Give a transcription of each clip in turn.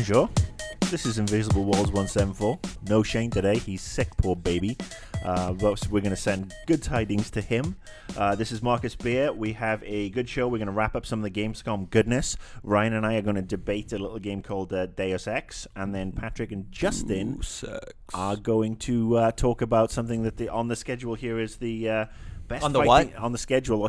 Bonjour. This is Invisible Walls 174. No Shane today. He's sick, poor baby. But we're going to send good tidings to him. This is Marcus Beer. We have a good show. We're going to wrap up some of the Gamescom goodness. Ryan and I are going to debate a little game called Deus Ex. And then Patrick and Justin are going to talk about something that on the schedule here is the... best on the fighting, what? on the schedule,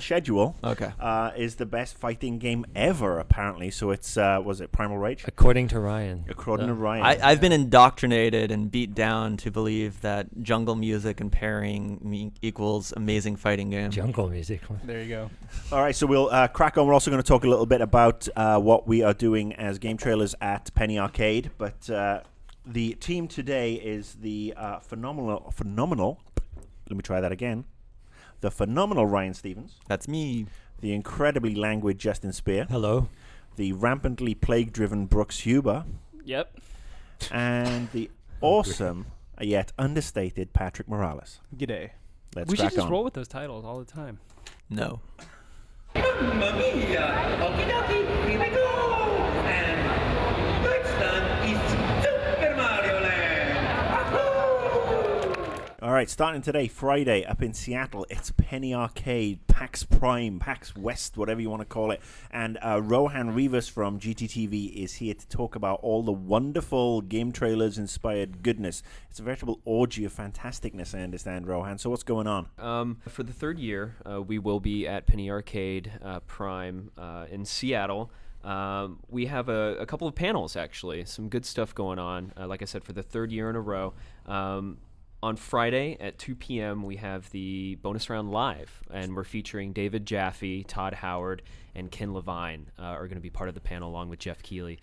Okay. is the best fighting game ever, apparently. So it's, was it Primal Rage? According to Ryan. According to Ryan. I've been indoctrinated and beat down to believe that jungle music and pairing equals amazing fighting game. Jungle music. There you go. All right, so we'll crack on. We're also going to talk a little bit about what we are doing as game trailers at Penny Arcade. But the team today is the phenomenal, let me try that again. The phenomenal Ryan Stevens. That's me. The incredibly languid Justin Spear. Hello. The rampantly plague-driven Brooks Huber. Yep. And the awesome, yet understated Patrick Morales. G'day. Let's We should crack just on. roll with those titles all the time. No. Mamma mia! Okie dokie, here we go! And next time is Super Mario Land! Wahoo! All right, starting today, Friday, up in Seattle, it's Penny Arcade, PAX Prime, PAX West, whatever you want to call it. And Rohan Rivas from GTTV is here to talk about all the wonderful game trailers-inspired goodness. It's a veritable orgy of fantasticness, I understand, Rohan. So what's going on? For the third year, we will be at Penny Arcade Prime in Seattle. We have a couple of panels, actually. Some good stuff going on. Like I said, for the third year in a row. On Friday at 2 p.m., we have the bonus round live, and we're featuring David Jaffe, Todd Howard, and Ken Levine are going to be part of the panel along with Jeff Keighley.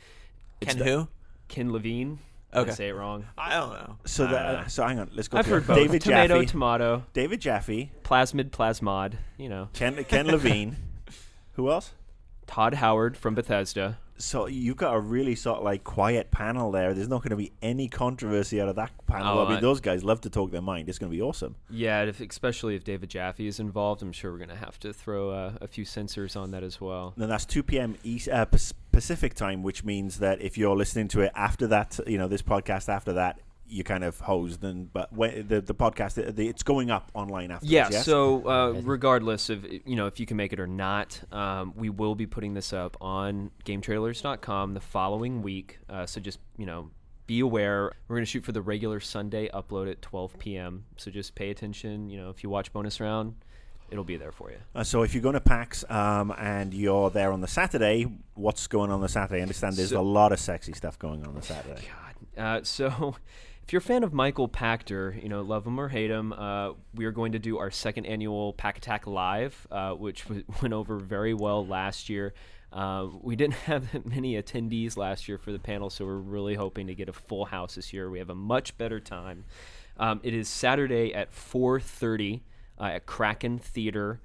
Ken who? Ken Levine. Did Okay. I say it wrong? I don't know. So, so hang on, let's go I've through heard it. both. David Tomato, Jaffe, tomato, David Jaffe, plasmid, plasmod, you know. Ken Levine. Who else? Todd Howard from Bethesda. So you've got a really sort of like quiet panel there. There's not going to be any controversy out of that panel. Oh, I mean, those guys love to talk their mind. It's going to be awesome. Yeah, especially if David Jaffe is involved, I'm sure we're going to have to throw a few censors on that as well. Then that's 2 p.m. Pacific time, which means that if you're listening to it after that, this podcast after that, you kind of hosed. But when the podcast, it's going up online after. Yeah, yes? so regardless of if you can make it or not, we will be putting this up on GameTrailers.com the following week. So just be aware. We're going to shoot for the regular Sunday upload at 12 p.m. So just pay attention. If you watch bonus round, it'll be there for you. So if you're going to PAX and you're there on the Saturday, what's going on the Saturday? I understand there's a lot of sexy stuff going on the Saturday. God. So if you're a fan of Michael Pachter, love him or hate him, we are going to do our second annual Pack Attack Live, which went over very well last year. We didn't have that many attendees last year for the panel, so we're really hoping to get a full house this year. We have a much better time. It is Saturday at 4:30 at Kraken Theater,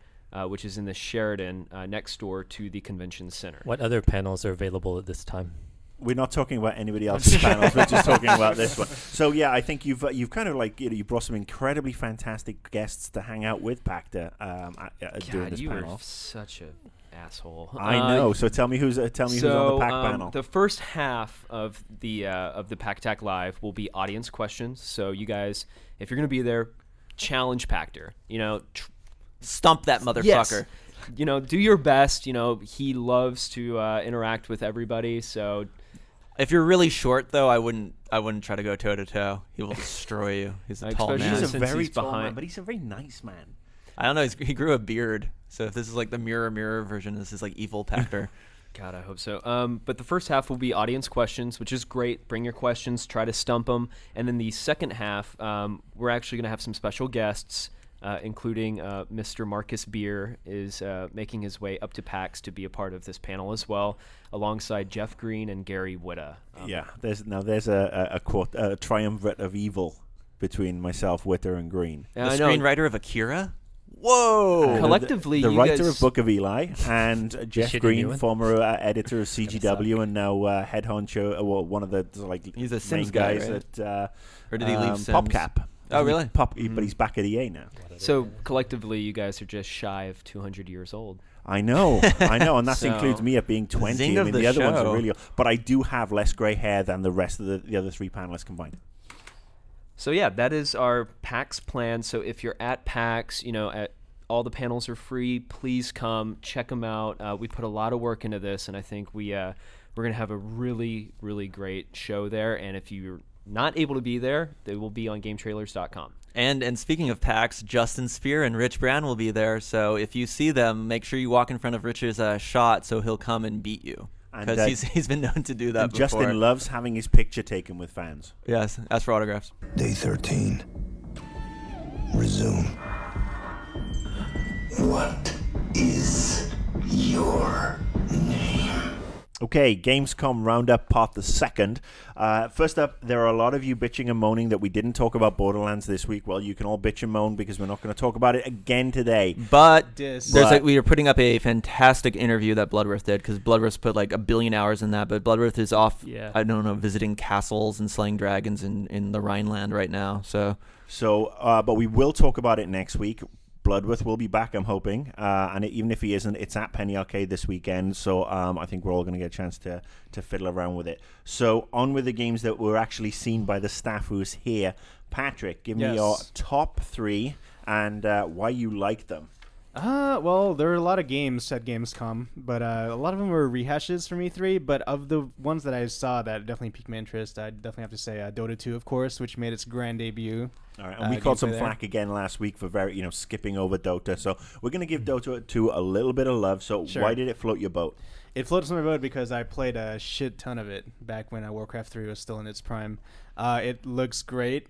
which is in the Sheridan next door to the Convention Center. What other panels are available at this time? We're not talking about anybody else's panels. We're just talking about this one. So yeah, I think you've kind of like you brought some incredibly fantastic guests to hang out with Pachter during this you panel. are such an asshole. I know. So tell me who's on the Pack panel. The first half of the Pack Attack Live will be audience questions. So you guys, if you're going to be there, challenge Pachter. Stump that motherfucker. Yes. Do your best. He loves to interact with everybody. So If you're really short, though, I wouldn't try to go toe to toe. He will destroy you. He's a tall Especially man. He's a since very he's tall man, behind- but he's a very nice man. I don't know. He grew a beard, so if this is like the mirror version, this is like evil Pachter. God, I hope so. But the first half will be audience questions, which is great. Bring your questions, try to stump them. And then the second half, we're actually going to have some special guests, including Mr. Marcus Beer is making his way up to PAX to be a part of this panel as well, alongside Jeff Green and Gary Whitta. Yeah, there's a quote, a triumvirate of evil between myself, Whitta, and Green. The I know. screenwriter of Akira? Whoa! Collectively, the you writer guys- of Book of Eli, and Jeff Shitty Green, new one. former editor of CGW, and now head honcho, one of the He's a main Sims guy, guys right? at Or did he leave Sims? PopCap. Oh, really? But he's back at EA now. So collectively, you guys are just shy of 200 years old. I know, and that So, includes me at being 20. zing I of mean, the the other ones are show. really, but I do have less gray hair than the rest of the other three panelists combined. So yeah, that is our PAX plan. So if you're at PAX, all the panels are free. Please come check them out. We put a lot of work into this, and I think we're gonna have a really, really great show there. And if you're not able to be there, they will be on GameTrailers.com. And speaking of PAX, Justin Spear and Rich Brand will be there. So if you see them, make sure you walk in front of Rich's shot so he'll come and beat you. And, Because he's been known to do that And before. Justin loves having his picture taken with fans. Yes, ask for autographs. Day 13. Resume. What is your name? Okay, Gamescom Roundup Part the Second. First up, there are a lot of you bitching and moaning that we didn't talk about Borderlands this week. Well, you can all bitch and moan because we're not going to talk about it again today. But Dis. we are putting up a fantastic interview that Bloodworth did, because Bloodworth put like 1 billion hours in that. But Bloodworth is off, Yeah. I don't know, visiting castles and slaying dragons in the Rhineland right now. So But we will talk about it next week. Bloodworth will be back, I'm hoping, and even if he isn't, it's at Penny Arcade this weekend, so I think we're all going to get a chance to fiddle around with it. So on with the games that were actually seen by the staff who's here. Patrick, give me your top 3 and why you like them. Well, there were a lot of games at Gamescom, but a lot of them were rehashes from E3. But of the ones that I saw that definitely piqued my interest, I definitely have to say Dota 2, of course, which made its grand debut. All right, and we caught some gameplay there. flack again last week for skipping over Dota. So we're going to give Dota 2 a little bit of love. So Sure. why did it float your boat? It floats my boat because I played a shit ton of it back when Warcraft 3 was still in its prime. It looks great.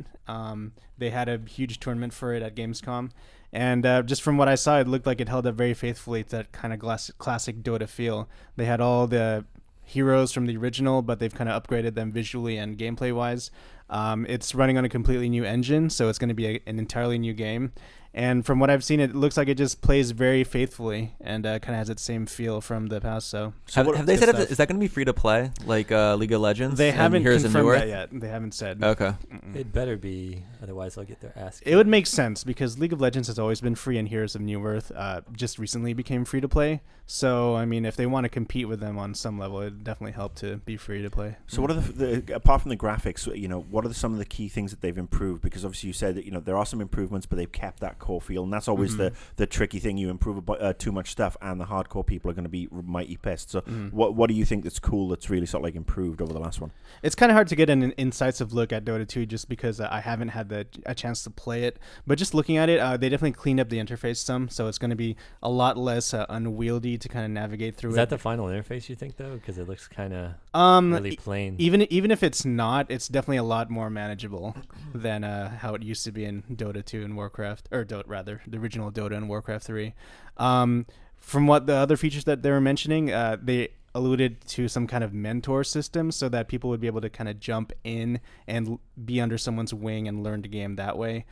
They had a huge tournament for it at Gamescom. And just from what I saw, it looked like it held up very faithfully to that kind of classic Dota feel. They had all the heroes from the original, but they've kind of upgraded them visually and gameplay-wise. It's running on a completely new engine, so it's going to be an entirely new game. And from what I've seen, it looks like it just plays very faithfully and kind of has its same feel from the past. So have they good said stuff. is that going to be free to play like League of Legends? They and haven't Heroes of confirmed Newerth? that yet. They haven't said. Okay. It better be, otherwise they'll get their ass kicked. It would make sense because League of Legends has always been free, and Heroes of Newerth just recently became free to play. So, I mean, if they want to compete with them on some level, it'd definitely help to be free to play. So what are the apart from the graphics, what are some of the key things that they've improved? Because obviously you said that there are some improvements, but they've kept that core feel, and that's always the tricky thing. You improve too much stuff, and the hardcore people are going to be mighty pissed. So what do you think that's cool that's really sort of like improved over the last one? It's kind of hard to get an incisive look at Dota 2 just because I haven't had a chance to play it. But just looking at it, they definitely cleaned up the interface some, so it's going to be a lot less unwieldy to kind of navigate through. Is it. that the final interface, you think, though? Because it looks kind of really plain. Even if it's not, it's definitely a lot more manageable than how it used to be in Dota 2 and Warcraft, or Dota rather, the original Dota and Warcraft 3. From what the other features that they were mentioning, they alluded to some kind of mentor system so that people would be able to kind of jump in and be under someone's wing and learn the game that way.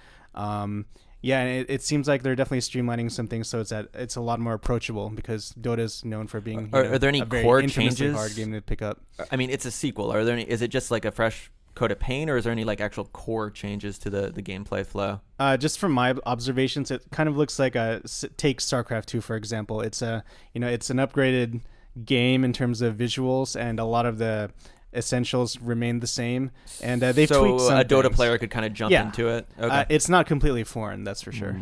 Yeah, and it seems like they're definitely streamlining some things so it's a lot more approachable because Dota's known for being Are there any a very core infamously changes? hard game to pick up. I mean, it's a sequel. Are there any? Is it just like a fresh coat of paint, or is there any like actual core changes to the gameplay flow? Just from my observations, it kind of looks like take StarCraft 2 for example. It's it's an upgraded game in terms of visuals, and a lot of the essentials remain the same. And they've tweaked some a Dota things. player could kind of jump Yeah. into it. Okay. It's not completely foreign, that's for sure.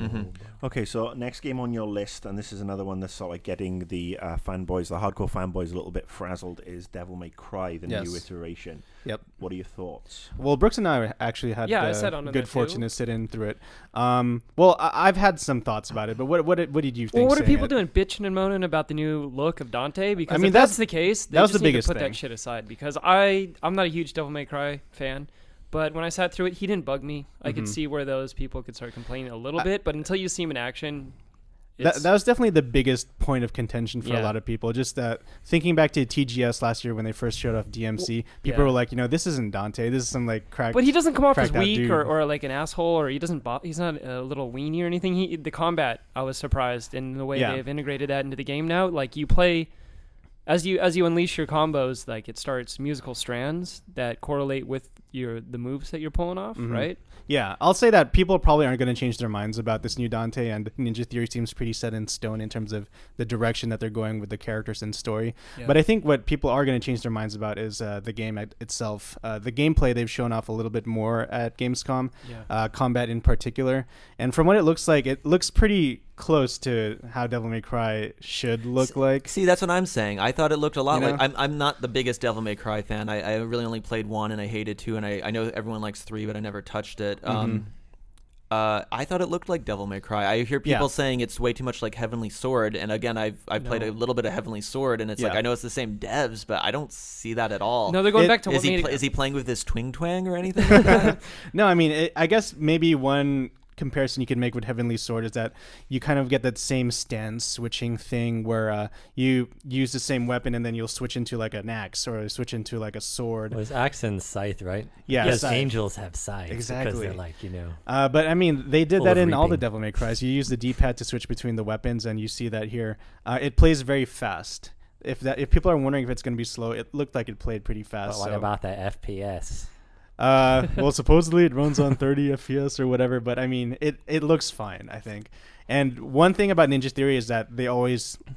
Okay, so next game on your list, and this is another one that's sort of like getting the fanboys, the hardcore fanboys, a little bit frazzled, is Devil May Cry, the new Yes. iteration. Yep. What are your thoughts? Well, Brooks and I actually had Yeah, I the sat on good that fortune too. to sit in through it. Well, I've had some thoughts about it, but what did you think? Well, what are saying people it? doing bitching and moaning about the new look of Dante? Because mean, if that's that's- the case, they that was just the need biggest to put thing. that shit aside. Because I'm not a huge Devil May Cry fan, but when I sat through it, he didn't bug me. I could see where those people could start complaining a little bit, but until you see him in action, That was definitely the biggest point of contention for a Yeah. lot of people. Just thinking back to TGS last year when they first showed off DMC, people yeah. were like, this isn't Dante. This is some like crack. But he doesn't come off as cracked out weak dude. or like an asshole, or he doesn't. He's not a little weenie or anything. The combat, I was surprised in the way Yeah. they've integrated that into the game now. Like you play, as you unleash your combos, like it starts musical strands that correlate with the moves that you're pulling off, right? Yeah, I'll say that people probably aren't going to change their minds about this new Dante, and Ninja Theory seems pretty set in stone in terms of the direction that they're going with the characters and story. Yeah. But I think what people are going to change their minds about is the game itself. The gameplay they've shown off a little bit more at Gamescom, combat in particular. And from what it looks pretty close to how Devil May Cry should look like. See, that's what I'm saying. I thought it looked a lot You know? like. I'm not the biggest Devil May Cry fan. I really only played 1 and I hated 2, and I know everyone likes 3, but I never touched it. I thought it looked like Devil May Cry. I hear people saying it's way too much like Heavenly Sword, and again, I've played a little bit of Heavenly Sword, and it's like I know it's the same devs, but I don't see that at all. No, they're going back to what is he made it. is he playing with this twing twang or anything like that? No, I mean, I guess maybe one comparison you can make with Heavenly Sword is that you kind of get that same stance switching thing where you use the same weapon and then you'll switch into like an axe or switch into like a sword. Well, it's axe and scythe, right? Yeah, Because scythe. angels have scythes. Because Exactly. they're like, But I mean, they did Full that of in all the reaping. Devil May Cries. You use the D-pad to switch between the weapons, and you see that here. It plays very fast. If people are wondering if it's going to be slow, it looked like it played pretty but fast. what so. about that FPS? Well, supposedly it runs on 30 FPS or whatever, but I mean, it looks fine, I think. And one thing about Ninja Theory is that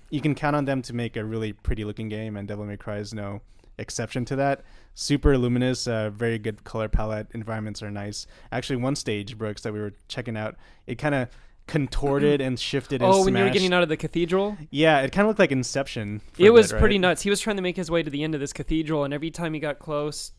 you can count on them to make a really pretty looking game, and Devil May Cry is no exception to that. Super luminous, very good color palette, environments are nice. Actually, one stage, Brooks, that we were checking out, it kind of contorted and shifted and When you were smashed. getting out of the cathedral? Yeah, it kind of looked like Inception. for It a was bit, pretty right? nuts. He was trying to make his way to the end of this cathedral, and every time he got close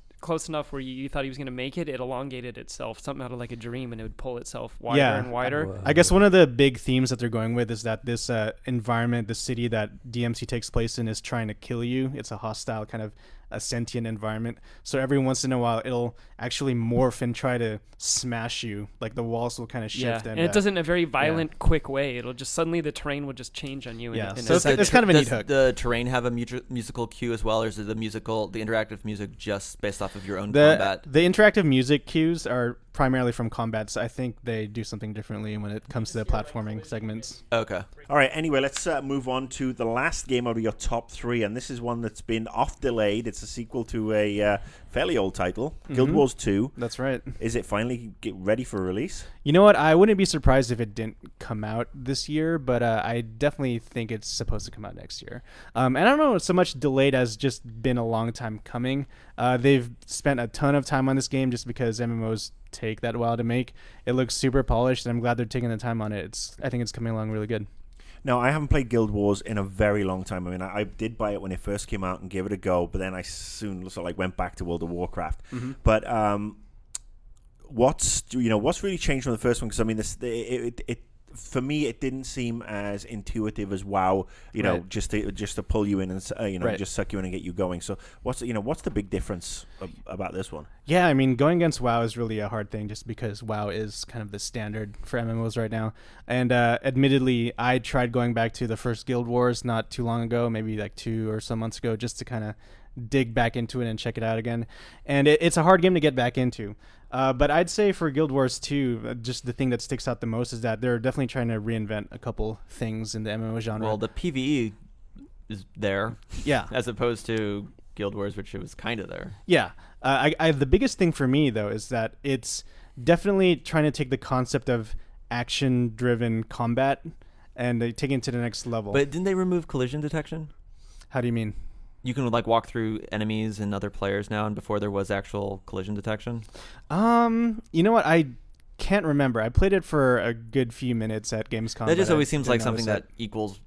enough where you thought he was going to make it, it elongated itself, something out of like a dream, and it would pull itself wider and wider. Whoa. I guess one of the big themes that they're going with is that this environment, the city that DMC takes place in, is trying to kill you. It's a hostile kind of a sentient environment. So every once in a while, it'll actually morph and try to smash you. Like the walls will kind of Yeah, shift. and it does it in a very violent, quick way. It'll just suddenly the terrain will just change on you. Yeah, in so a it's second. kind of a neat Does hook. the terrain have a musical cue as well, or is it the interactive music just based off of your own The combat? interactive music cues are primarily from combat, so I think they do something differently when it comes to the platforming segments. Okay. All right, anyway, let's move on to the last game out of your top 3, and this is one that's been off-delayed. It's a sequel to a fairly old title, Guild Wars 2. That's right. Is it finally ready for release? You know what? I wouldn't be surprised if it didn't come out this year, but I definitely think it's supposed to come out next year. And I don't know so much delayed as just been a long time coming. They've spent a ton of time on this game just because MMOs take that while to make. It looks super polished, and I'm glad they're taking the time on it. I think it's coming along really good. No, I haven't played Guild Wars in a very long time. I mean, I did buy it when it first came out and gave it a go, but then I soon sort of like went back to World of Warcraft. But what's really changed from the first one? Because I mean, it for me, it didn't seem as intuitive as WoW. Right. Just to pull you in and Right. just suck you in and get you going. So what's the big difference about this one? Yeah, I mean, going against WoW is really a hard thing just because WoW is kind of the standard for MMOs right now. And admittedly, I tried going back to the first Guild Wars not too long ago, maybe like 2 or some months ago, just to kind of dig back into it and check it out again. And it's a hard game to get back into. But I'd say for Guild Wars 2, just the thing that sticks out the most is that they're definitely trying to reinvent a couple things in the MMO genre. Well, the PvE is there, yeah. as opposed to Guild Wars, which it was kind of there. Yeah. The biggest thing for me, though, is that it's definitely trying to take the concept of action-driven combat and take it to the next level. But didn't they remove collision detection? How do you mean? You can like walk through enemies and other players now, and before there was actual collision detection. You know what? I can't remember. I played it for a good few minutes at Gamescom. That just but I always seems like didn't something notice that equals,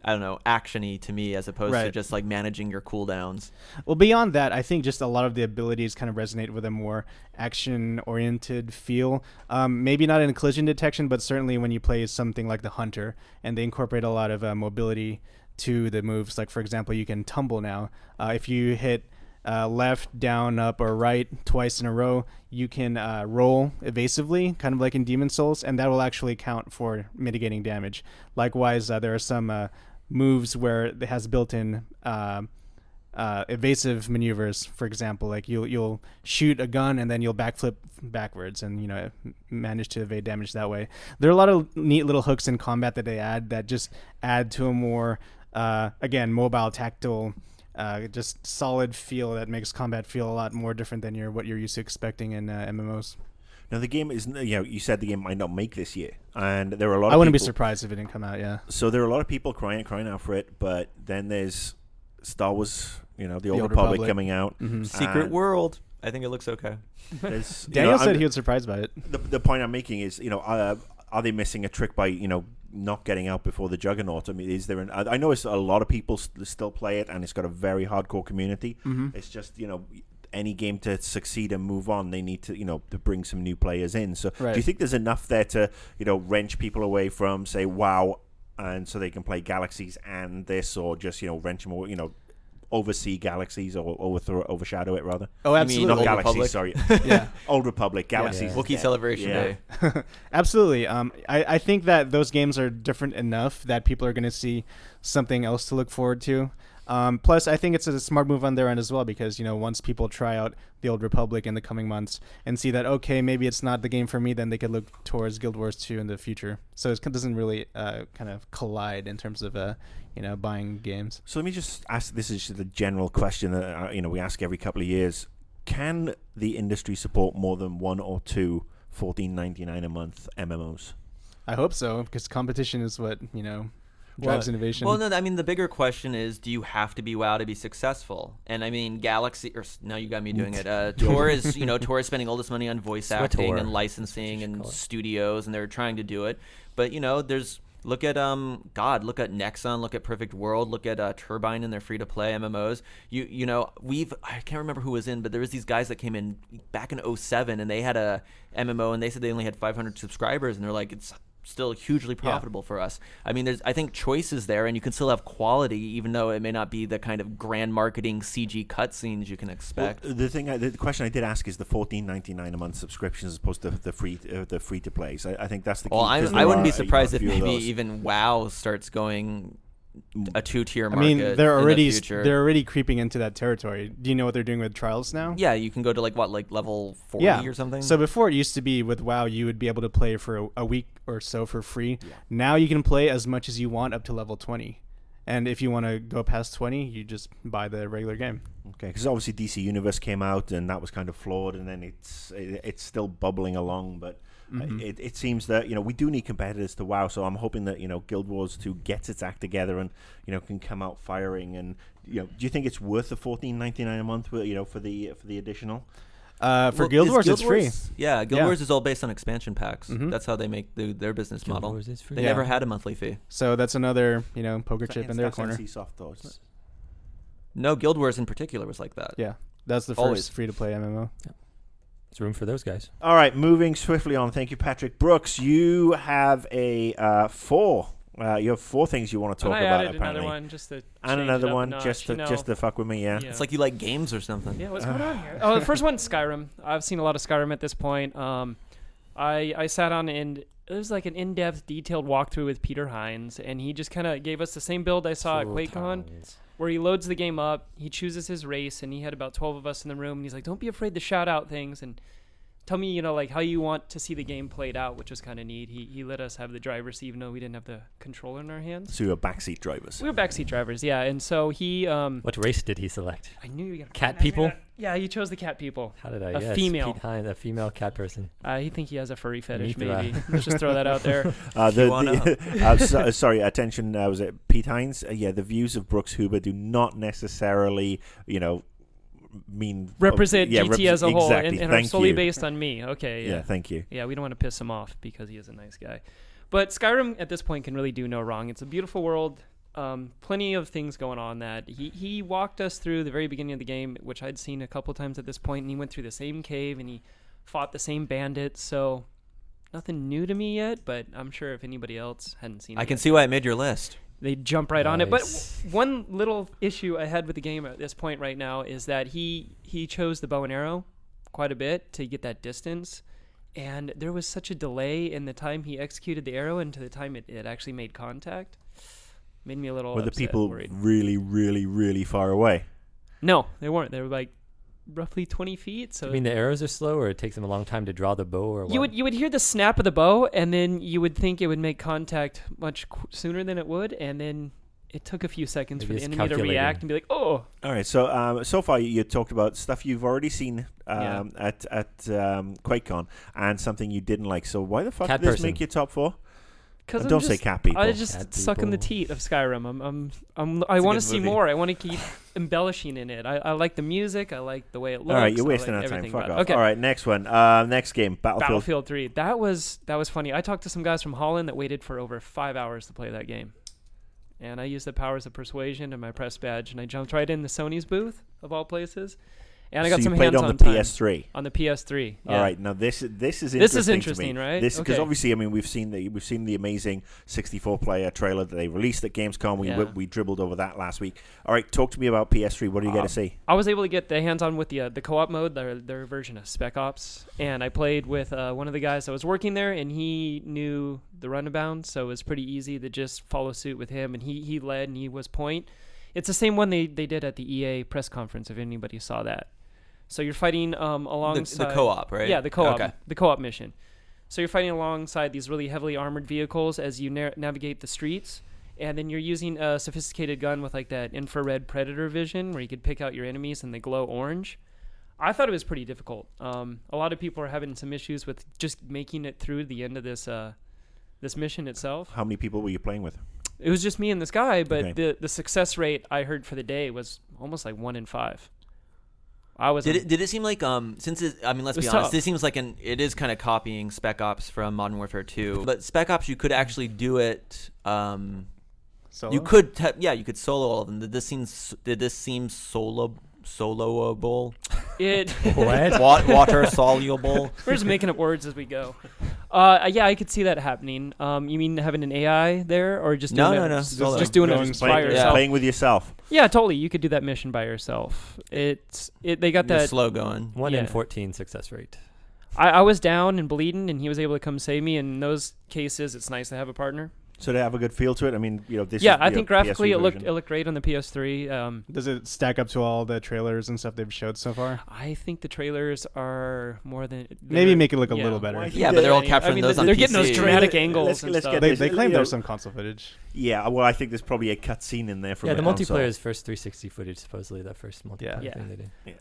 I don't know, action-y to me, as opposed to Right. just like managing your cooldowns. Well, beyond that, I think just a lot of the abilities kind of resonate with a more action-oriented feel. Maybe not in collision detection, but certainly when you play something like the Hunter, and they incorporate a lot of mobility to the moves. Like, for example, you can tumble now. If you hit left, down, up, or right twice in a row, you can roll evasively, kind of like in Demon Souls, and that will actually count for mitigating damage. Likewise, there are some moves where it has built-in evasive maneuvers. For example, like you'll shoot a gun and then you'll backflip backwards and manage to evade damage that way. There are a lot of neat little hooks in combat that they add that just add to a more again mobile, tactile just solid feel that makes combat feel a lot more different than what you're used to expecting in MMOs. Now the game is, you said the game might not make this year, and there are a lot. I wouldn't be people, surprised if it didn't come out. Yeah. So there are a lot of people crying out for it, but then there's Star Wars, the Old Old Republic Republic. coming out. Mm-hmm. Secret and World. I think it looks okay. Daniel said he was surprised by it. The point I'm making is, are they missing a trick by, not getting out before the Juggernaut? I mean, is there I know it's a lot of people still play it, and it's got a very hardcore community. Mm-hmm. It's just, any game to succeed and move on, they need to, to bring some new players in. So Right. do you think there's enough there to, wrench people away from, say, WoW, and so they can play Galaxies and this, or just, wrench them away, oversee Galaxies or overshadow it, rather? Oh, You mean absolutely. Not Old Galaxies, Republic? sorry. Yeah. Old Republic, Galaxies. Yeah. is Wookiee dead. Celebration Yeah. Day. Absolutely. I think that those games are different enough that people are going to see something else to look forward to. Plus, I think it's a smart move on their end as well because, once people try out the Old Republic in the coming months and see that, okay, maybe it's not the game for me, then they could look towards Guild Wars 2 in the future. So it doesn't really kind of collide in terms of, buying games. So let me just ask, this is just a general question that, we ask every couple of years. Can the industry support more than one or two $14.99 a month MMOs? I hope so because competition is what, drives innovation. Well, no, I mean, the bigger question is, do you have to be WoW to be successful? And I mean, Galaxy, or now you got me doing it. Tor is, Tor is spending all this money on voice acting and licensing and studios, and they're trying to do it. But, there's, look at Nexon, look at Perfect World, look at Turbine and their free-to-play MMOs. I can't remember who was in, but there was these guys that came in back in 2007, and they had a MMO, and they said they only had 500 subscribers, and they're like, it's still hugely profitable for us. I mean, I think choice is there, and you can still have quality, even though it may not be the kind of grand marketing CG cutscenes you can expect. Well, the question I did ask is the $14.99 a month subscription as opposed to the free to plays. I think that's the key. Well, 'cause I wouldn't there be are a surprised if few of maybe those. even WoW starts going a two-tier I market. mean, they're in already the future. they're already creeping into that territory. Do you know what they're doing with trials now? Yeah, you can go to like level 40 or something. So before it used to be with WoW, you would be able to play for a week or so for free. Yeah. Now you can play as much as you want up to level 20. And if you want to go past 20, you just buy the regular game. Okay, because obviously DC Universe came out and that was kind of flawed, and then it's still bubbling along, but it seems that we do need competitors to WoW. So I'm hoping that Guild Wars 2 gets its act together and can come out firing. And do you think it's worth the $14.99 a month for the additional? For Guild Wars, it's free. Yeah, Guild Wars is all based on expansion packs. Mm-hmm. That's how they make their business Guild model. Wars is free. They never had a monthly fee. So that's another poker chip in their That's corner. NCSoft though. No, Guild Wars in particular was like that. Yeah, that's the Always. first free-to-play MMO. There's room for those guys. All right, moving swiftly on. Thank you, Patrick Brooks. You have a 4. You have 4 things you want to talk And I about. added apparently, another one just to and change another it up a one notch, just you know. to fuck with me. Yeah. Yeah. It's like you like games or something. Yeah, what's going on here? Oh, the first one's Skyrim. I've seen a lot of Skyrim at this point. I sat on and it was like an in-depth, detailed walkthrough with Peter Hines, and he just kind of gave us the same build I saw at QuakeCon, where he loads the game up, he chooses his race, and he had about 12 of us in the room, and he's like, "Don't be afraid to shout out things and tell me, like how you want to see the game played out," which was kind of neat. He let us have the driver's seat, even though we didn't have the controller in our hands. So you're backseat drivers. We were backseat drivers, yeah. And so he, What race did he select? I knew you were Cat people? Yeah, he chose the cat people. How did I? A Yes, female. Pete Hines, a female cat person. I think he has a furry fetish, Me too, maybe. Let's just throw that out there. Sorry, attention. Was it Pete Hines? Yeah, the views of Brooks Huber do not necessarily, mean Represent yeah, GT as a whole, exactly. and are Thank solely you. based on me. Okay, Yeah, thank you. Yeah, we don't want to piss him off because he is a nice guy. But Skyrim at this point can really do no wrong. It's a beautiful world. Plenty of things going on that he walked us through the very beginning of the game, which I'd seen a couple times at this point, and he went through the same cave and he fought the same bandits. So nothing new to me yet, but I'm sure if anybody else hadn't seen it I can yet, see why it made your list. they jump right on it. But Nice. one little issue I had with the game at this point right now is that he chose the bow and arrow quite a bit to get that distance. And there was such a delay in the time he executed the arrow and to the time it actually made contact. Made me a little Were the upset, people worried. really, really, really far away? No, they weren't. They were like roughly 20 feet. So I mean, the arrows are slow, or it takes them a long time to draw the bow, or what? you would hear the snap of the bow, and then you would think it would make contact much sooner than it would, and then it took a few seconds Maybe for the it's enemy to calculating. react and be like, oh. All right. So so far you talked about stuff you've already seen Yeah. at QuakeCon and something you didn't like. So why the fuck Cat did this person. make your top 4? Because Don't say cat people. I just Cat suck in the people. teat of Skyrim. I a want good to see movie. more. I want to keep embellishing in it. I like the music. I like the way it looks. All right, you're I wasting like our time. everything Fuck about off. it. Okay. All right, next one. Next game, Battlefield 3. That was funny. I talked to some guys from Holland that waited for over 5 hours to play that game. And I used the powers of persuasion and my press badge, and I jumped right in the Sony's booth, of all places. And I got so some you played hands-on on the time. PS3. On the PS3. Yeah. All right, now this is interesting. This is to interesting, me. right? This because Okay. obviously, I mean, we've seen the amazing 64-player trailer that they released at Gamescom. We dribbled over that last week. All right, talk to me about PS3. What do you get to see? I was able to get the hands-on with the co-op mode, their version of Spec Ops, and I played with one of the guys that was working there, and he knew the runabout, so it was pretty easy to just follow suit with him, and he led and he was point. It's the same one they did at the EA press conference, if anybody saw that. So you're fighting alongside... The co-op, right? Yeah, the co-op. Okay. The co-op mission. So you're fighting alongside these really heavily armored vehicles as you navigate the streets, and then you're using a sophisticated gun with like that infrared predator vision where you could pick out your enemies and they glow orange. I thought it was pretty difficult. A lot of people are having some issues with just making it through the end of this mission itself. How many people were you playing with? It was just me and this guy, but Okay. the success rate I heard for the day was almost like 1 in 5. I was Did it seem like since it, I mean, let's It be was honest, tough. this seems like it is kind of copying Spec Ops from Modern Warfare 2, but Spec Ops you could actually do it Solo? you could you could solo all of them. Did this seem soloable? it. What? Water soluble? We're just making up words as we go. Yeah, I could see that happening. You mean having an AI there, or just doing No. it, Solo. just doing Going it By by Playing, yourself? playing with yourself. Yeah, totally. You could do that mission by yourself. They got You're that. slow going. 1 in Yeah. 14 success rate. I was down and bleeding, and he was able to come save me. In those cases, it's nice to have a partner. So they have a good feel to it. I mean, this. Yeah, is, I think graphically PS3 it version. looked great on the PS3. Does it stack up to all the trailers and stuff they've showed so far? I think the trailers are more than Maybe they're- make it look a yeah. little better. Why- Yeah, but they're all I capturing mean, those on they're PC. getting those dramatic Let's- angles let's and get stuff. this- They claim you know- there's some console footage. Yeah, well, I think there's probably a cutscene in there from Yeah, the console. multiplayer is first 360 footage, supposedly, that first multiplayer Yeah. thing they did. Yeah.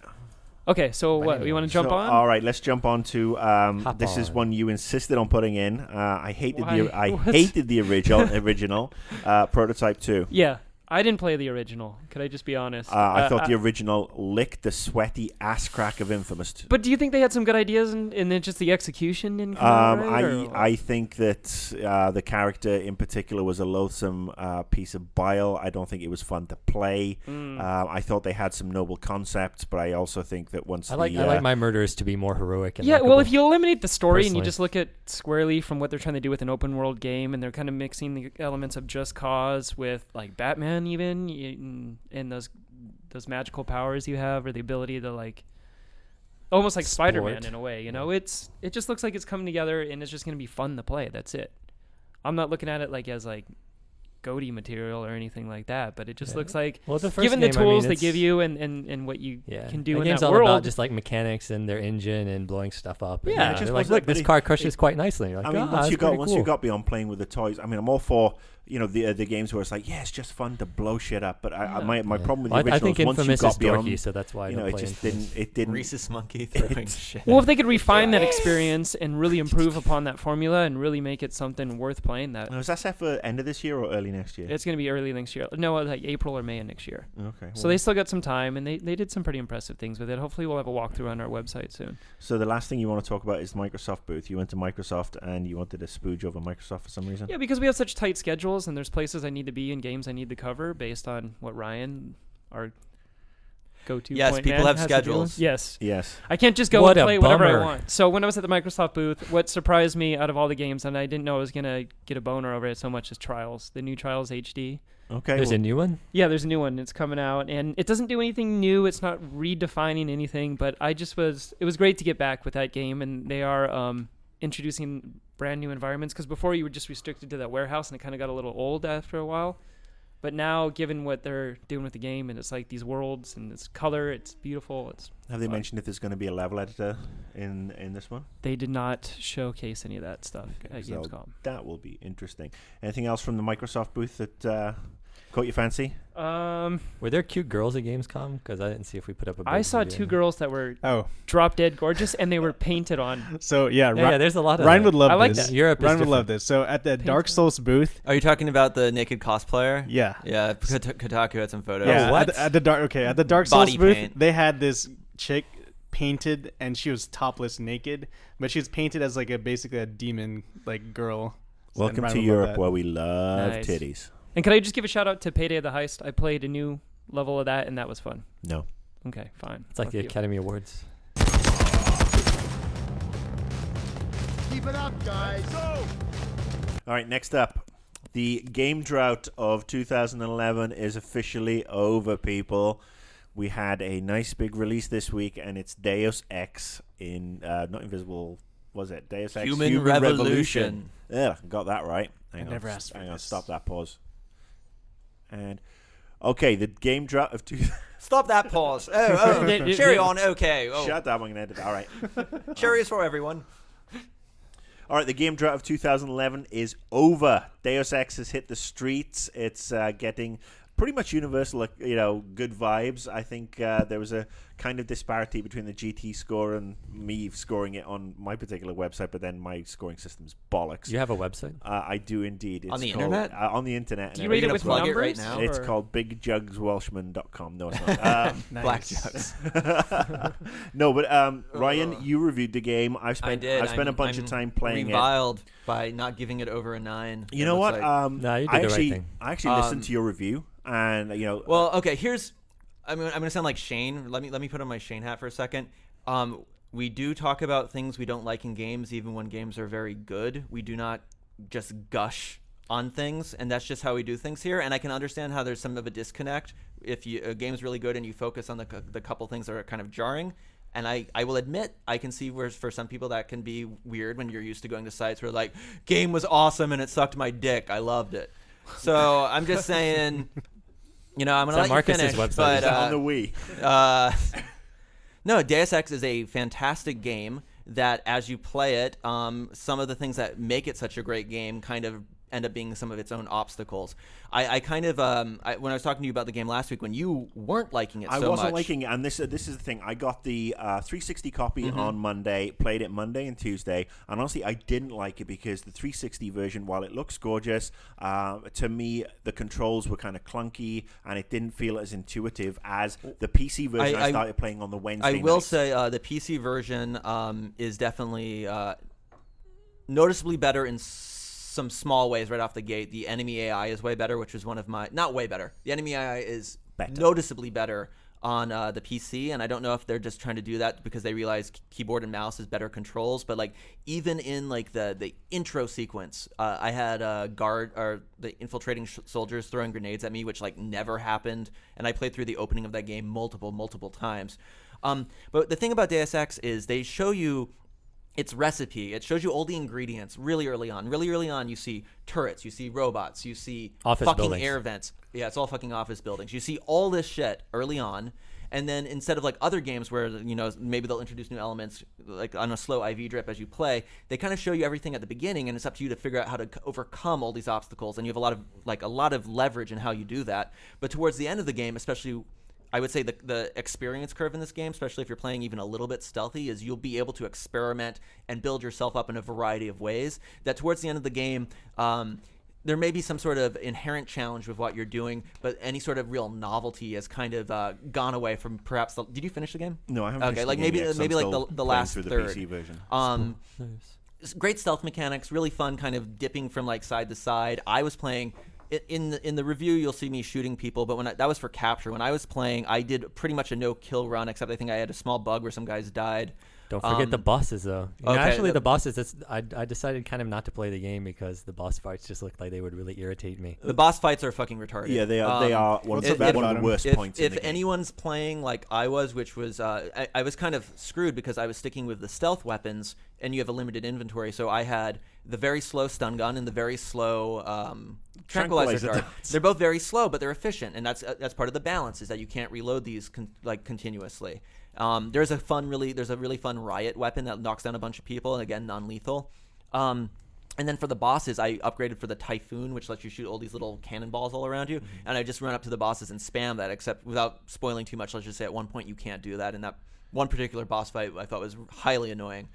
Okay, so what? We want to jump So, on? All right, let's jump on to this is on. one you insisted on putting in. I hated Why? I What? hated the original Prototype 2. Yeah, I didn't play the original. Could I just be honest? I thought the original licked the sweaty ass crack of Infamous. But do you think they had some good ideas and then just the execution didn't come out right, or- I think that the character in particular was a loathsome piece of bile. I don't think it was fun to play. I thought they had some noble concepts, but I also think that once I like my murderers to be more heroic. And Yeah, well, likable. if you eliminate the story and you personally. just look at squarely from what they're trying to do with an open world game, and they're kind of mixing the elements of Just Cause with like Batman, even and those magical powers you have, or the ability to like almost like Spider-Man Sport. in a way. You know, it just looks like it's coming together, and it's just gonna be fun to play. That's it. I'm not looking at it like as like GOTY material or anything like that, but it just looks like Well, the first given the game, I mean, tools they it's- give you and what you can do the in game's that all world. about just like mechanics and their engine and blowing stuff up. And, Yeah, it just they're like, wasn't- look, this but car crushes quite nicely. You're like, I mean, "Ah, once that's you got pretty cool." beyond playing with the toys, I mean, I'm all for the games where it's like, yeah, it's just fun to blow shit up. But my problem with the Well, original I think is once you Infamous got is beyond, dorky, so that's why I don't it play just Infamous. didn't. Rhesus monkey throwing shit. Well, if they could refine that experience and really improve upon that formula and really make it something worth playing, that Now, is that set for end of this year or early next year? it's going to be early next year. No, like April or May of next year. Okay. So they still got some time, and they did some pretty impressive things with it. Hopefully, we'll have a walkthrough on our website soon. So the last thing you want to talk about is the Microsoft booth. You went to Microsoft and you wanted to spooge over Microsoft for some reason. Yeah, because we have such tight schedules, and there's places I need to be and games I need to cover based on what Ryan, our go-to Yes, point people man, have has to deal schedules. with. Yes. Yes. I can't just go What and a play whatever I bummer. want. So when I was at the Microsoft booth, what surprised me out of all the games, and I didn't know I was going to get a boner over it so much, is Trials, the new Trials HD. Okay. There's well, a new one? Yeah, there's a new one. It's coming out, and it doesn't do anything new. It's not redefining anything, but it was great to get back with that game, and they are introducing brand new environments, because before you were just restricted to that warehouse, and it kind of got a little old after a while. But now, given what they're doing with the game, and it's like these worlds, and it's color, it's beautiful. have they fun. mentioned if there's going to be a level editor in this one? They did not showcase any of that stuff at so Gamescom. that will be interesting. Anything else from the Microsoft booth that Caught your fancy? Were there cute girls at Gamescom? Because I didn't see if we put up a. I big saw video. 2 girls that were Oh, drop dead gorgeous, and they were painted on. so yeah, Yeah, there's a lot of. Ryan that. would love I like this. that. Europe is Ryan would different. love this. So at the Dark Souls booth, Are you talking about the naked cosplayer? yeah, Yeah, Kotaku had some photos. yeah, what? at the Dark Souls Body booth, paint. they had this chick painted, and she was topless, naked, but she was painted as like basically a demon like girl. So Welcome Ryan to would love Europe, that. where we love Nice. titties. And can I just give a shout out to Payday the Heist? I played a new level of that, and that was fun. No. Okay, fine. It's like Fuck the you. Academy Awards. Keep it up, guys. All right, next up. The game drought of 2011 is officially over, people. We had a nice big release this week, and it's Deus Ex in, not Invisible, was it? Deus Ex Human Revolution. Yeah, got that right. Hang on, never asked for hang on, this. stop that pause. And, okay, the game drought of 2000. Stop that pause. Oh, cherry on. Okay. Oh, Shut up, I'm going to edit that. All right. cherry is for everyone. All right, the game drought of 2011 is over. Deus Ex has hit the streets. It's getting pretty much universal, good vibes. I think there was a kind of disparity between the GT score and me scoring it on my particular website, but then my scoring system's bollocks. You have a website? I do indeed. It's On the called- internet? On the internet. Do and you rate it everything with else. plug it right numbers? now? It's or- called BigJugsWelshman.com. No, it's not. Black Nice. jugs. No, but Ryan, you reviewed the game. I did. I've spent a bunch of time playing it. Reviled by not giving it over a 9. You It know looks what? like. No, you did I the right actually, thing. I actually listened to your review, and Well, okay. Here's, I'm gonna sound like Shane. Let me put on my Shane hat for a second. We do talk about things we don't like in games, even when games are very good. We do not just gush on things, and that's just how we do things here. And I can understand how there's some of a disconnect if a game's really good and you focus on the couple things that are kind of jarring. And I will admit, I can see where for some people that can be weird when you're used to going to sites where like, game was awesome and it sucked my dick. I loved it. So I'm just saying, I'm gonna let Marcus's you finish. website. But on the Wii. no, Deus Ex is a fantastic game that, as you play it, some of the things that make it such a great game kind of end up being some of its own obstacles. I kind of when I was talking to you about the game last week, when you weren't liking it so much. I wasn't liking it, and this is the thing. I got the 360 copy on Monday, played it Monday and Tuesday, and honestly, I didn't like it because the 360 version, while it looks gorgeous, to me, the controls were kind of clunky, and it didn't feel as intuitive as the PC version I started playing on the Wednesday I will nights. say the PC version is definitely noticeably better in some small ways right off the gate. The enemy AI is way better, which is one of my... Not way better. The enemy AI is noticeably better on the PC, and I don't know if they're just trying to do that because they realize keyboard and mouse is better controls, but like even in like the intro sequence, I had the infiltrating soldiers throwing grenades at me, which like never happened, and I played through the opening of that game multiple times. But the thing about Deus Ex is they show you its recipe. It shows you all the ingredients really early on. Really early on, you see turrets, you see robots, you see Office fucking buildings. air vents. Yeah, it's all fucking office buildings. You see all this shit early on, and then instead of like other games where maybe they'll introduce new elements like on a slow IV drip as you play, they kind of show you everything at the beginning, and it's up to you to figure out how to overcome all these obstacles. And you have a lot of leverage in how you do that. But towards the end of the game, especially, I would say the experience curve in this game, especially if you're playing even a little bit stealthy, is you'll be able to experiment and build yourself up in a variety of ways. That towards the end of the game, there may be some sort of inherent challenge with what you're doing, but any sort of real novelty has kind of gone away from perhaps. Did you finish the game? No, I haven't. Okay, finished like the game maybe yet, 'cause maybe I'm like still the playing last through the third. PC version. Great stealth mechanics, really fun, kind of dipping from like side to side. I was playing. In the review, you'll see me shooting people, but that was for capture. When I was playing, I did pretty much a no-kill run, except I think I had a small bug where some guys died. Don't forget the bosses, though. Okay, Actually, the bosses, I decided kind of not to play the game because the boss fights just looked like they would really irritate me. The boss fights are fucking retarded. Yeah, they are. They are one of What's so the, bad one of about the them? worst points in If the game. anyone's playing like I was, which was I was kind of screwed because I was sticking with the stealth weapons, and you have a limited inventory. So I had the very slow stun gun and the very slow tranquilizer dart. They're both very slow, but they're efficient, and that's part of the balance is that you can't reload these continuously. There's a really fun riot weapon that knocks down a bunch of people, and again non-lethal. And then for the bosses, I upgraded for the Typhoon, which lets you shoot all these little cannonballs all around you. And I just run up to the bosses and spam that, except without spoiling too much. Let's just say at one point you can't do that. And that one particular boss fight I thought was highly annoying.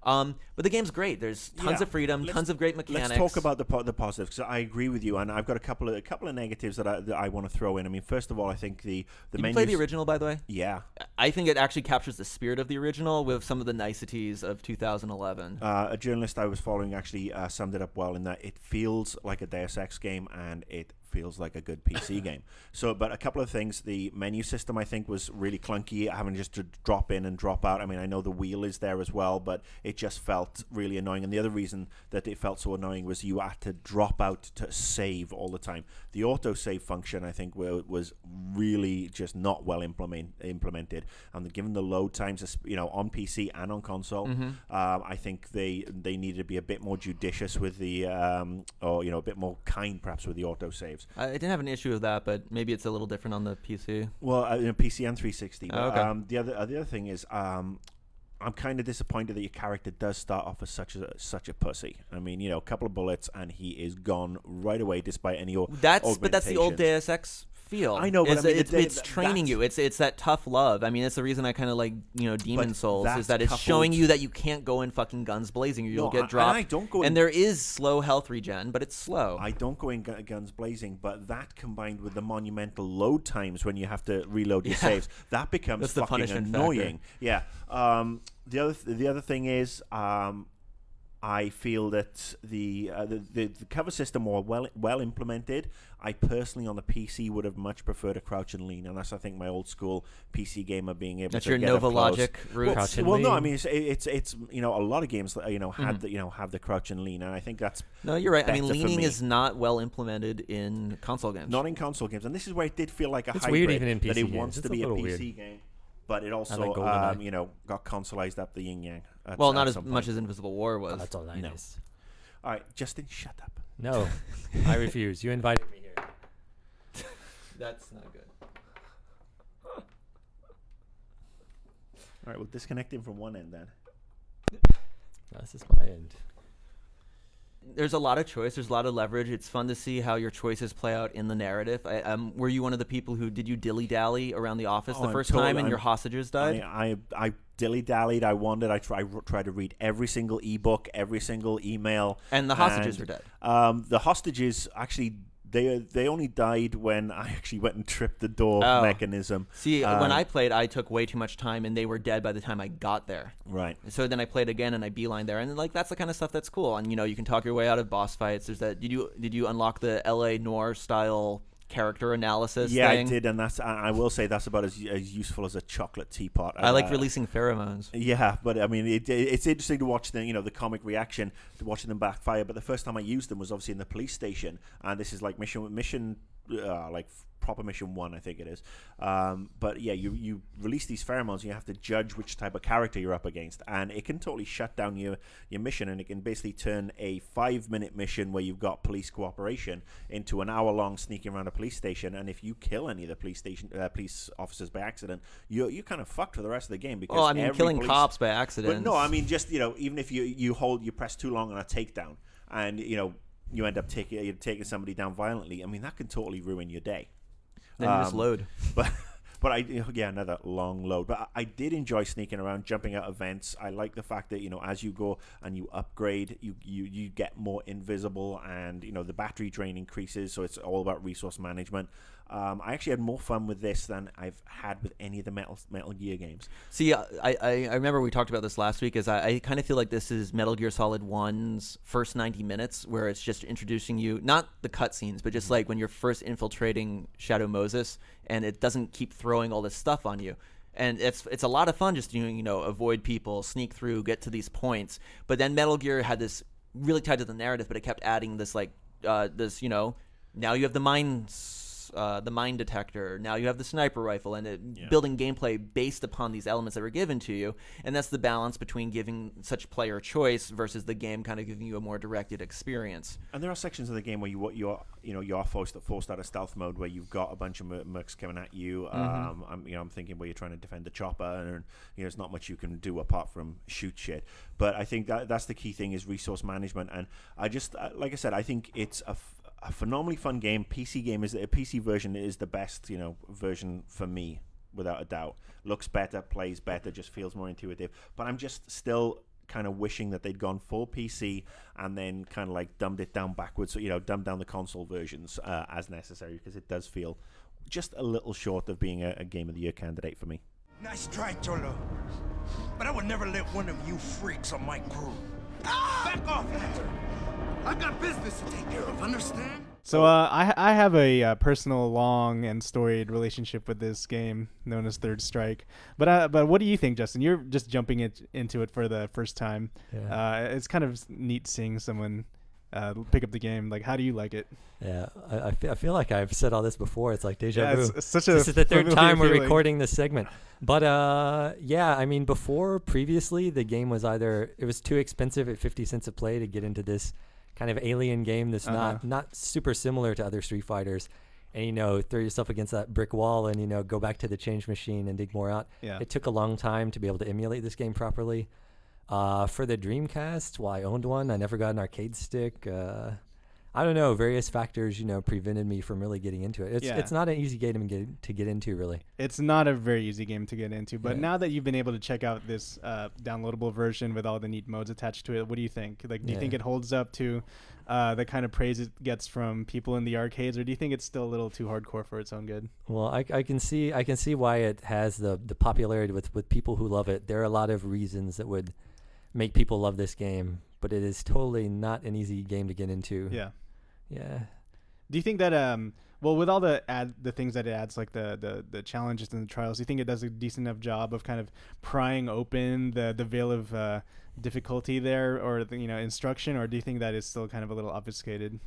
But the game's great. There's tons of freedom, tons of great mechanics. Let's talk about the positives, because I agree with you, and I've got a couple of negatives that I want to throw in. I mean, first of all, I think the Did menus. you play the original, by the way? Yeah. I think it actually captures the spirit of the original with some of the niceties of 2011. A journalist I was following actually summed it up well in that it feels like a Deus Ex game and it feels like a good PC game. So, but a couple of things. The menu system I think was really clunky, having just to drop in and drop out. I mean, I know the wheel is there as well, but it just felt really annoying. And the other reason that it felt so annoying was you had to drop out to save all the time. The auto save function I think was really just not well implemented. And given the load times, on PC and on console, I think they needed to be a bit more judicious with the a bit more kind perhaps with the auto saves. I didn't have an issue with that, but maybe it's a little different on the PC. Well, PC and 360. But, okay. The other thing is, I'm kind of disappointed that your character does start off as such a pussy. I mean, a couple of bullets and he is gone right away, despite any That's the old Deus Ex feel. I know, but it's training you. It's that tough love. I mean, it's the reason I kind of like Demon Souls is that it's showing you that you can't go in fucking guns blazing or you'll get dropped. And I don't go in, and there is slow health regen, but it's slow. I don't go in guns blazing, but that combined with the monumental load times when you have to reload your saves, that becomes fucking annoying. Factor. Yeah. The other thing is. I feel that the cover system was well implemented. I personally on the PC would have much preferred a crouch and lean, and that's I think my old school PC gamer being able that's to your get Nova up close. Logic route. Well, no, I mean it's a lot of games had have the crouch and lean, and I think that's no, you're right. I mean, leaning is not well implemented in console games. Not in console games, and this is where it did feel like a hybrid. Weird even in PC that it games. wants to be a PC game. But it also, got consoleized up the yin yang. Well, not as much as Invisible War was. Oh, that's all that is. All right, Justin, shut up. No, I refuse. You invited me here. That's not good. All right, we'll disconnect him from one end then. No, this is my end. There's a lot of choice. There's a lot of leverage. It's fun to see how your choices play out in the narrative. Were you one of the people who did you dilly-dally around the office the first time and your hostages died? I dilly-dallied. I wandered. I tried to read every single ebook, every single email. And the hostages were dead. The hostages actually... They only died when I actually went and tripped the door mechanism. See, when I played, I took way too much time, and they were dead by the time I got there. Right. So then I played again, and I beeline there, and that's the kind of stuff that's cool. And you can talk your way out of boss fights. There's that. Did you unlock the L.A. Noire style character analysis? Yeah, thing? I did, and I will say that's about as useful as a chocolate teapot. I like releasing pheromones. Yeah, but I mean, it's interesting to watch the comic reaction to watching them backfire. But the first time I used them was obviously in the police station, and this is like mission like proper mission 1, I think it is. But yeah, you release these pheromones, and you have to judge which type of character you're up against, and it can totally shut down your mission, and it can basically turn a 5-minute mission where you've got police cooperation into an hour-long sneaking around a police station. And if you kill any of the police officers by accident, you're kind of fucked for the rest of the game. Because killing cops by accident. But no, I mean just even if you press too long on a takedown, and you end up taking somebody down violently, I mean that can totally ruin your day. Then you just load. But another long load. But I did enjoy sneaking around, jumping out of vents. I like the fact that as you go and you upgrade, you get more invisible, and the battery drain increases. So it's all about resource management. I actually had more fun with this than I've had with any of the Metal Gear games. See, I remember we talked about this last week. I kind of feel like this is Metal Gear Solid 1's first 90 minutes, where it's just introducing you, not the cutscenes, but just like when you're first infiltrating Shadow Moses, and it doesn't keep throwing all this stuff on you. And it's a lot of fun just doing, avoid people, sneak through, get to these points. But then Metal Gear had this really tied to the narrative, but it kept adding this now you have the mine weapons, the mine detector. Now you have the sniper rifle, and building gameplay based upon these elements that were given to you. And that's the balance between giving such player choice versus the game kind of giving you a more directed experience. And there are sections of the game where you're forced out of stealth mode, where you've got a bunch of mercs coming at you. I'm thinking where you're trying to defend the chopper, and there's not much you can do apart from shoot shit. But I think that's the key thing, is resource management. And I just like I said, I think it's a phenomenally fun game. PC version is the best version for me, without a doubt. Looks better, plays better, just feels more intuitive. But I'm just still kind of wishing that they'd gone full PC and then kind of like dumbed it down backwards, so dumbed down the console versions as necessary, because it does feel just a little short of being a Game of the Year candidate for me. Nice try, Cholo. But I would never let one of you freaks on my crew. Back off! I got business to take care of, understand? So I have a personal, long and storied relationship with this game known as Third Strike. But what do you think, Justin? You're just jumping into it for the first time. Yeah. It's kind of neat seeing someone pick up the game. Like, how do you like it? Yeah, I feel like I've said all this before. It's like deja vu. It's such This is the third time we're feeling. recording this segment. But I mean, previously the game was it was too expensive at 50 cents a play to get into this kind of alien game that's not super similar to other Street Fighters, and throw yourself against that brick wall and go back to the change machine and dig more out. Yeah. It took a long time to be able to emulate this game properly. For the Dreamcast, I owned one. I never got an arcade stick. I don't know. Various factors, prevented me from really getting into it. It's not an easy game to get into, really. It's not a very easy game to get into. But Yeah. now that you've been able to check out this downloadable version with all the neat modes attached to it, what do you think? Like, do you think it holds up to the kind of praise it gets from people in the arcades, or do you think it's still a little too hardcore for its own good? Well, I can see why it has the popularity with people who love it. There are a lot of reasons that would make people love this game, but it is totally not an easy game to get into. Yeah. Yeah. Do you think that with all the things that it adds, like the challenges and the trials, do you think it does a decent enough job of kind of prying open the veil of difficulty there, or the instruction, or do you think that is still kind of a little obfuscated?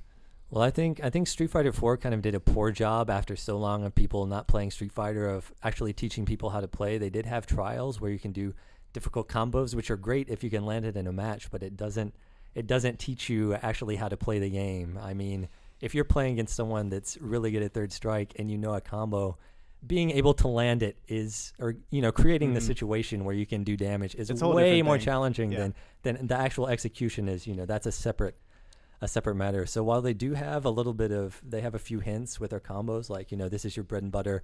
Well, I think Street Fighter 4 kind of did a poor job after so long of people not playing Street Fighter of actually teaching people how to play. They did have trials where you can do difficult combos, which are great if you can land it in a match, but it doesn't teach you actually how to play the game. I mean, if you're playing against someone that's really good at Third Strike and a combo, being able to land it creating the situation where you can do damage is way more challenging than the actual execution is. That's a separate matter. So while they do have they have a few hints with their combos, like, this is your bread and butter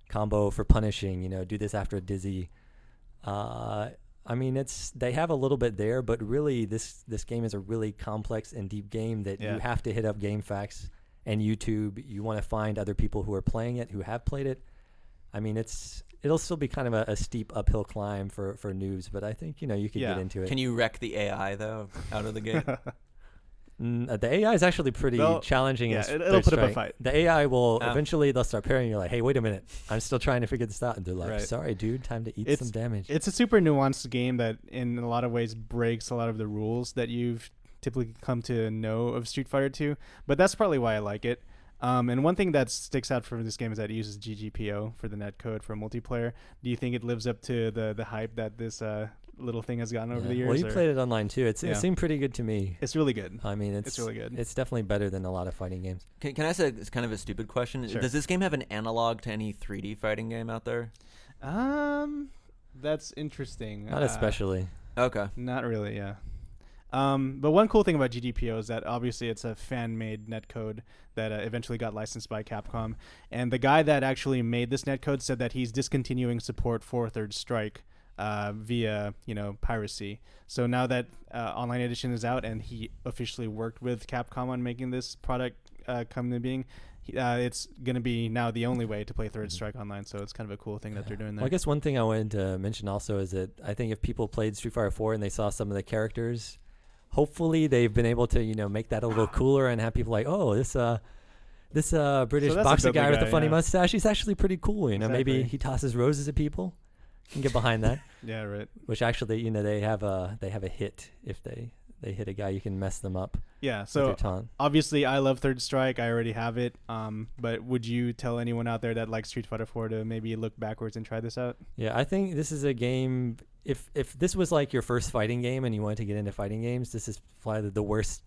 combo for punishing, do this after a dizzy. I mean, they have a little bit there, but really this game is a really complex and deep game that you have to hit up GameFAQs and YouTube. You want to find other people who are playing it, who have played it. I mean, it'll still be kind of a steep uphill climb for noobs, but I think, you could get into it. Can you wreck the AI, though, out of the gate? The AI is actually pretty challenging. Yeah, it'll put up a fight. The AI will eventually they'll start pairing. You're like, hey, wait a minute, I'm still trying to figure this out, and they're like, sorry, dude, time to eat some damage. It's a super nuanced game that, in a lot of ways, breaks a lot of the rules that you've typically come to know of Street Fighter 2. But that's partly why I like it. And one thing that sticks out from this game is that it uses GGPO for the netcode for multiplayer. Do you think it lives up to the hype that this little thing has gotten over the years? Well, you played it online too. It seemed pretty good to me. It's really good. I mean, it's really good. It's definitely better than a lot of fighting games. Can I say it's kind of a stupid question? Sure. Does this game have an analog to any 3D fighting game out there? That's interesting. Not especially. Okay. Not really, yeah. But one cool thing about GDPO is that obviously it's a fan-made netcode that eventually got licensed by Capcom. And the guy that actually made this netcode said that he's discontinuing support for Third Strike via piracy. So now that Online Edition is out and he officially worked with Capcom on making this product come into being, it's going to be now the only way to play Third Strike online. So it's kind of a cool thing that they're doing there. Well, I guess one thing I wanted to mention also is that I think if people played Street Fighter 4 and they saw some of the characters, hopefully they've been able to make that a little cooler and have people like, oh, this British boxer guy with a funny mustache, he's actually pretty cool. Maybe he tosses roses at people. You can get behind that. Yeah, right. Which actually, they have a hit if they hit a guy, you can mess them up. Yeah, with so your taunt. obviously I love Third Strike. I already have it. But would you tell anyone out there that likes Street Fighter 4 to maybe look backwards and try this out? Yeah, I think this is a game. If this was like your first fighting game and you wanted to get into fighting games, this is probably the worst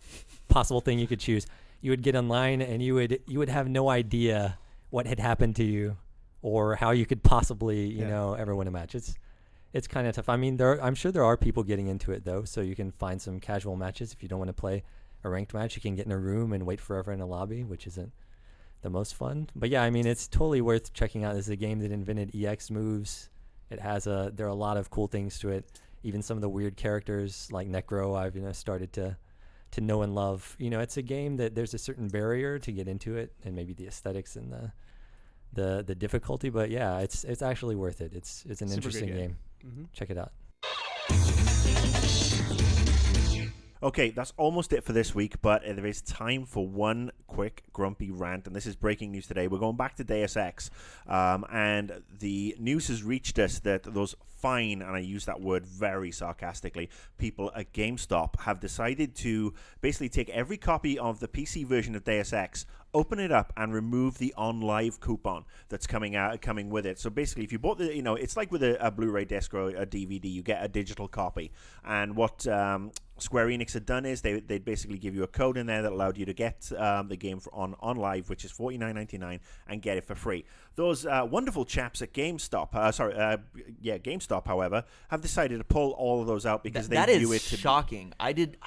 possible thing you could choose. You would get online and you would have no idea what had happened to you or how you could possibly you know ever win a match. It's kind of tough. I mean, I'm sure there are people getting into it though, so you can find some casual matches if you don't want to play a ranked match. You can get in a room and wait forever in a lobby, which isn't the most fun. But yeah, I mean, it's totally worth checking out. This is a game that invented EX moves. It has there are a lot of cool things to it. Even some of the weird characters like Necro, I've started to know and love. It's a game that there's a certain barrier to get into it, and maybe the aesthetics and the difficulty. But yeah, it's actually worth it. It's an Super interesting good game. Mm-hmm. Check it out. Okay, that's almost it for this week, but there is time for one quick grumpy rant, and this is breaking news today. We're going back to Deus Ex, and the news has reached us that those fine, and I use that word very sarcastically, people at GameStop have decided to basically take every copy of the PC version of Deus Ex, open it up, and remove the OnLive coupon that's coming with it. So basically, if you bought it's like with a Blu-ray disc or a DVD, you get a digital copy. And what Square Enix had done is they'd basically give you a code in there that allowed you to get the game on OnLive, which is $49.99, and get it for free. Those wonderful chaps at GameStop, GameStop, however, have decided to pull all of those out because that they view is it to shocking. I didn't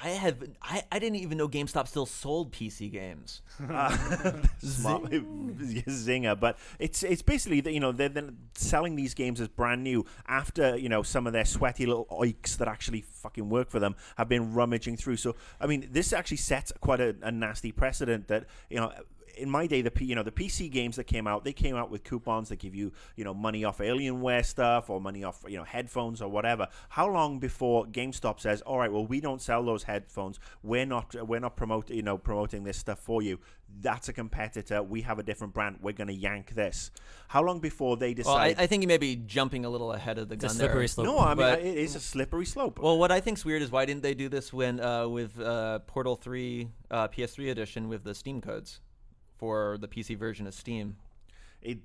even know GameStop still sold PC games. Smart zinger, but it's basically that they're then selling these games as brand new after some of their sweaty little oiks that actually fucking work for them have been rummaging through. So I mean, this actually sets quite a nasty precedent that in my day, the PC games that came out, they came out with coupons that give you, money off Alienware stuff or money off, headphones or whatever. How long before GameStop says, all right, well, we don't sell those headphones. We're not promoting this stuff for you. That's a competitor. We have a different brand. We're going to yank this. How long before they decide? Well, I think you may be jumping a little ahead of the gun there. Slippery slope. No, I mean, it is a slippery slope. Well, what I think's weird is why didn't they do this when with Portal 3 PS3 edition with the Steam codes for the PC version of Steam?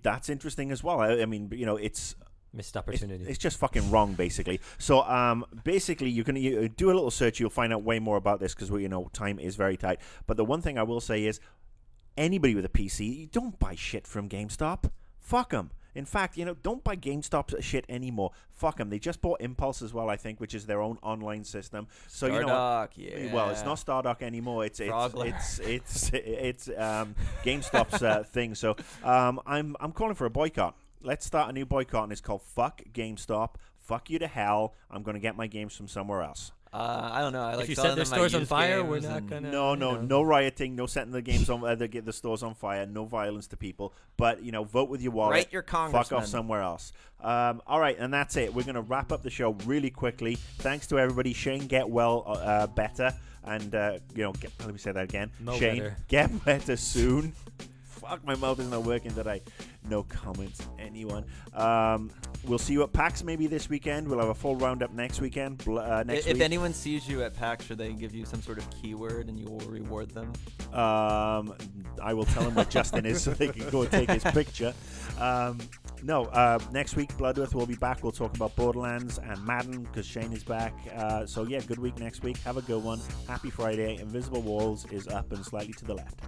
That's interesting as well. I mean, it's missed opportunity. It's just fucking wrong, basically. So, basically, you do a little search. You'll find out way more about this because time is very tight. But the one thing I will say is, anybody with a PC, don't buy shit from GameStop. Fuck them. In fact, don't buy GameStop's shit anymore. Fuck them. They just bought Impulse as well, I think, which is their own online system. So Stardock, yeah. Well, it's not Stardock anymore. It's GameStop's thing. So I'm calling for a boycott. Let's start a new boycott, and it's called Fuck GameStop. Fuck you to hell. I'm going to get my games from somewhere else. I don't know. If you set their stores on fire, we're not gonna. No rioting, no setting the games on, the stores on fire, no violence to people. But vote with your wallet. Write your congressman. Fuck off somewhere else. All right, and that's it. We're gonna wrap up the show really quickly. Thanks to everybody. Shane, get well better, and let me say that again. Shane, better. get better soon. Fuck, my mouth is not working today. No comments, anyone. We'll see you at PAX maybe this weekend. We'll have a full roundup next weekend. Next week. If anyone sees you at PAX, should they give you some sort of keyword and you will reward them? I will tell them where Justin is so they can go and take his picture. Next week, Bloodworth will be back. We'll talk about Borderlands and Madden because Shane is back. So yeah, good week next week. Have a good one. Happy Friday. Invisible Walls is up and slightly to the left.